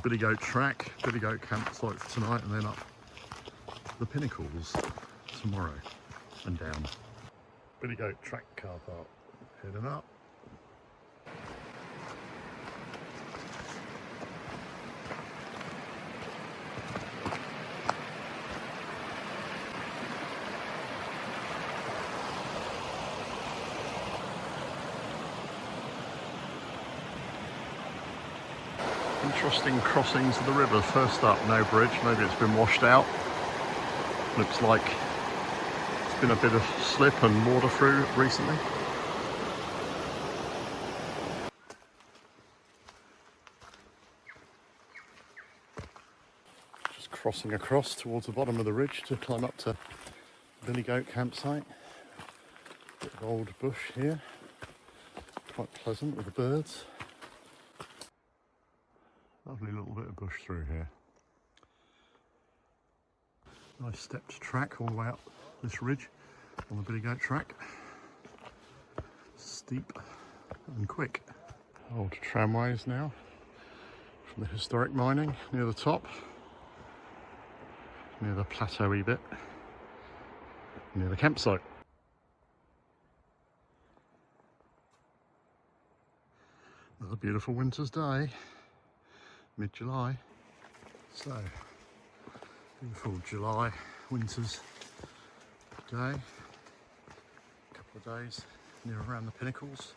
Billy Goat Track, Billy Goat campsite for tonight, and then up the Pinnacles tomorrow and down. Billy Goat Track car park, heading up. Interesting crossings of the river. First up, no bridge, maybe it's been washed out. Looks like it's been a bit of slip and water through recently. Just crossing across towards the bottom of the ridge to climb up to Billy Goat campsite. Bit of old bush here, quite pleasant with the birds. Lovely little bit of bush through here. Nice stepped track all the way up this ridge on the Billy Goat Track. Steep and quick. Old tramways now from the historic mining near the top, near the plateau-y bit, near the campsite. Another beautiful winter's day. Mid-July, so beautiful July winter's day. A couple of days near around the Pinnacles.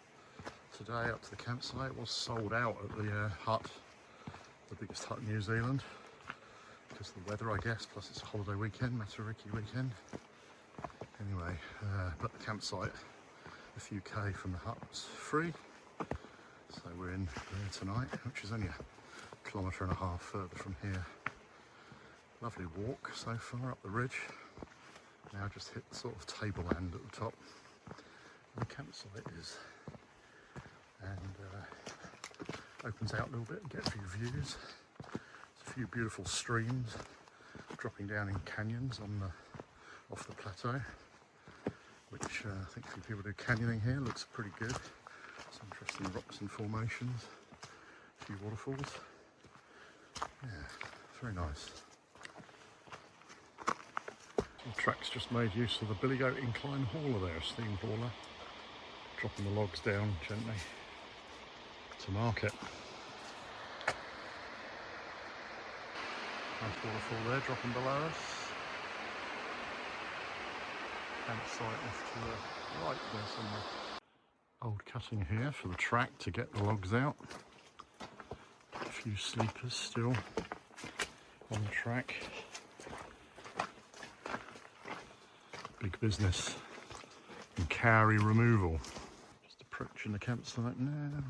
Today up to the campsite. It was sold out at the hut, the biggest hut in New Zealand, because of the weather, I guess. Plus it's a holiday weekend, Matariki weekend. Anyway, but the campsite, a few K from the hut, was free. So we're in there tonight, which is only a kilometre and a half further from here. Lovely walk so far up the ridge. Now just hit the sort of tableland at the top where the campsite is, and opens out a little bit and get a few views. There's a few beautiful streams dropping down in canyons on off the plateau, which I think a few people do canyoning here. Looks pretty good. Some interesting rocks and formations, a few waterfalls. Yeah, very nice. The track's just made use of the Billy Goat incline hauler there, a steam hauler, dropping the logs down gently to market. Nice waterfall there, dropping below us. Campsite off to the right there somewhere. Old cutting here for the track to get the logs out. A few sleepers still on the track. Big business in cowrie removal. Just approaching the campsite now.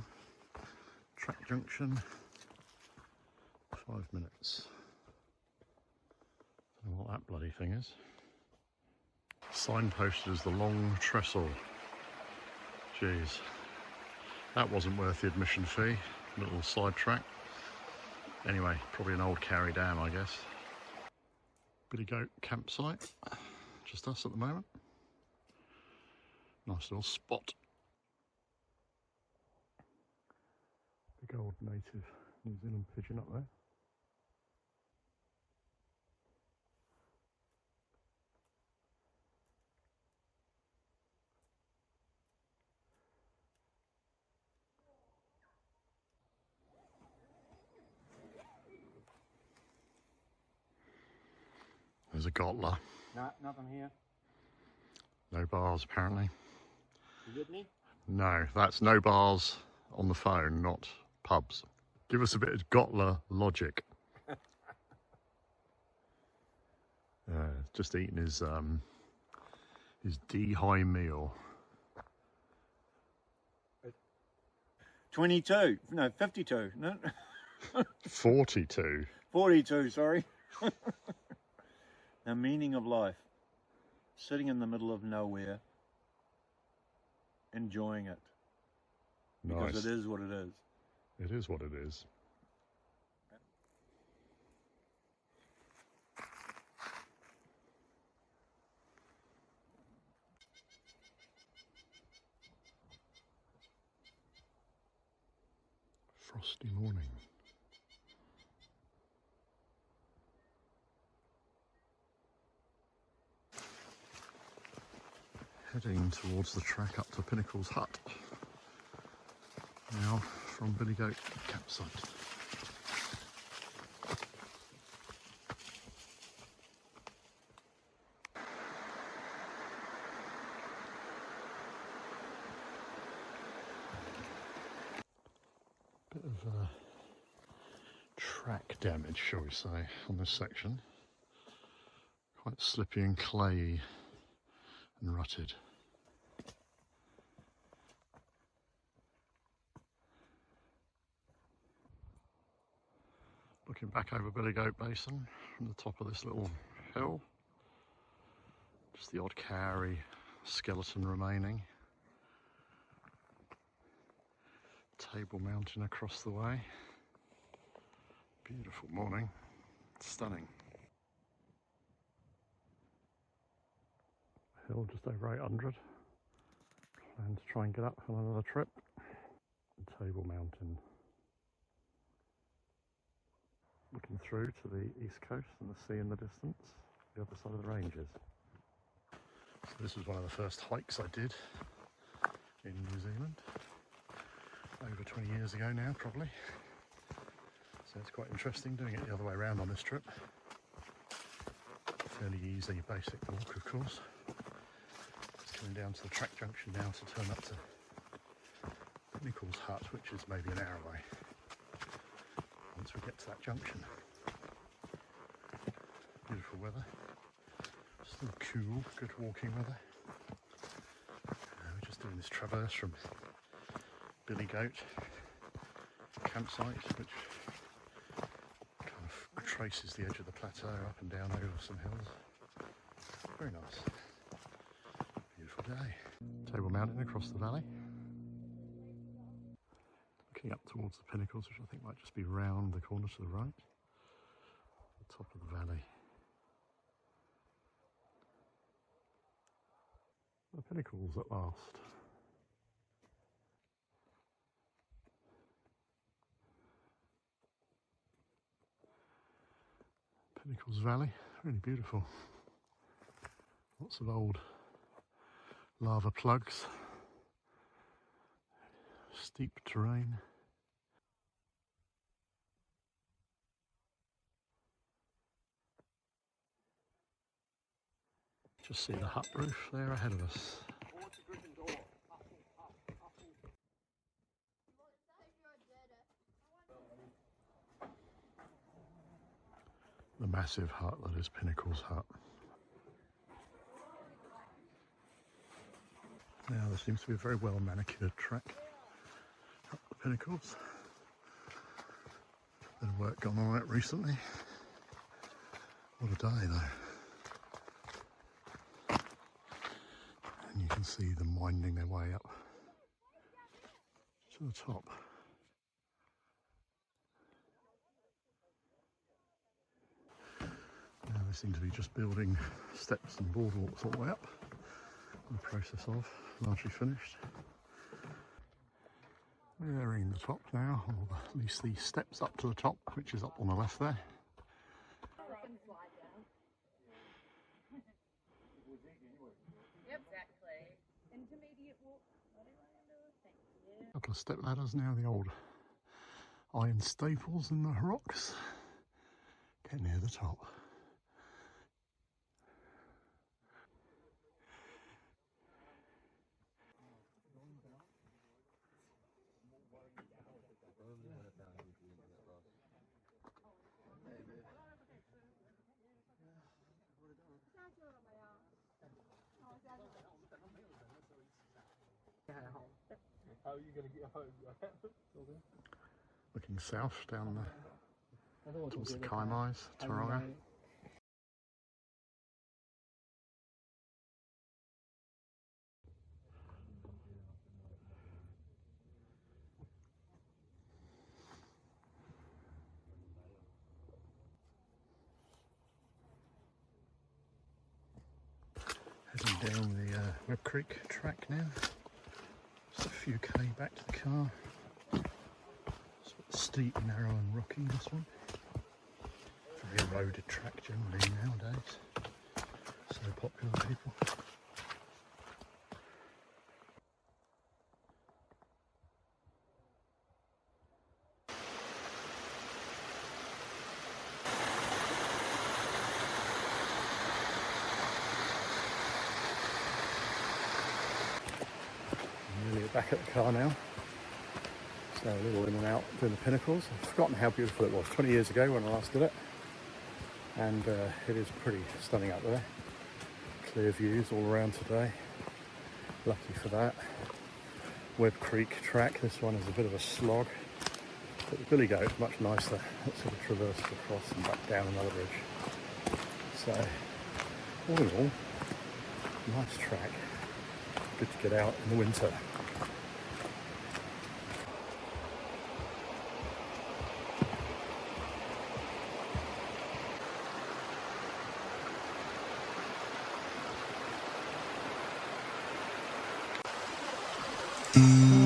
Track junction. 5 minutes. I don't know what that bloody thing is. Signposted as the Long Trestle. Jeez, that wasn't worth the admission fee. Little side track. Anyway, probably an old carry dam, I guess. Billy Goat campsite. Just us at the moment. Nice little spot. Big old native New Zealand pigeon up there. is a Gotler. No, nothing here. No bars, apparently. You with me? No, that's no bars on the phone, not pubs. Give us a bit of Gotler logic. Just eating his D-high meal. 22. No, 52. No. 42. 42, sorry. The meaning of life. Sitting in the middle of nowhere. Enjoying it. Nice. Because it is what it is. It is what it is. Frosty morning. Heading towards the track up to Pinnacles Hut. Now from Billy Goat campsite. Bit of track damage, shall we say, on this section. Quite slippy and clayey and rutted. Looking back over Billy Goat Basin from the top of this little hill. Just the odd cowrie skeleton remaining. Table Mountain across the way. Beautiful morning. Stunning. Hill just over 800. Plan to try and get up on another trip. Table Mountain. Looking through to the east coast and the sea in the distance, the other side of the ranges. So this was one of the first hikes I did in New Zealand, over 20 years ago now probably. So it's quite interesting doing it the other way around on this trip. Fairly easy, basic walk of course. Just coming down to the track junction now to turn up to Pinnacles Hut, which is maybe an hour away. Once we get to that junction. Beautiful weather, still cool, good walking weather. We're just doing this traverse from Billy Goat campsite, which kind of traces the edge of the plateau up and down over some hills. Very nice. Beautiful day. Table Mountain across the valley. Looking up towards the pinnacles, which I think might just be round the corner to the right. The top of the valley. The Pinnacles at last. Pinnacles Valley, really beautiful. Lots of old lava plugs. Steep terrain. Just see the hut roof there ahead of us. The massive hut that is Pinnacles Hut. Now there seems to be a very well manicured track up the Pinnacles. Bit of work gone on it recently. What a day though. And you can see them winding their way up to the top. Now they seem to be just building steps and boardwalks all the way up. In the process of, largely finished. We're nearing the top now, or at least the steps up to the top, which is up on the left there. A couple of step ladders now, the old iron staples in the rocks. Getting near the top. Looking south down towards the Kaimais, Taronga. Heading down the Webb Creek Track now. Just a few K back to the car. It's a bit steep, narrow and rocky, this one. Very eroded track generally nowadays. So popular with people. Nearly back at the car now. So a little in and out doing the Pinnacles. I've forgotten how beautiful it was 20 years ago when I last did it. And it is pretty stunning up there. Clear views all around today. Lucky for that. Webb Creek Track, this one is a bit of a slog. But the Billy Goat is much nicer. It sort of traverses across and back down another bridge. So all in all, nice track. Good to get out in the winter. Mm-hmm.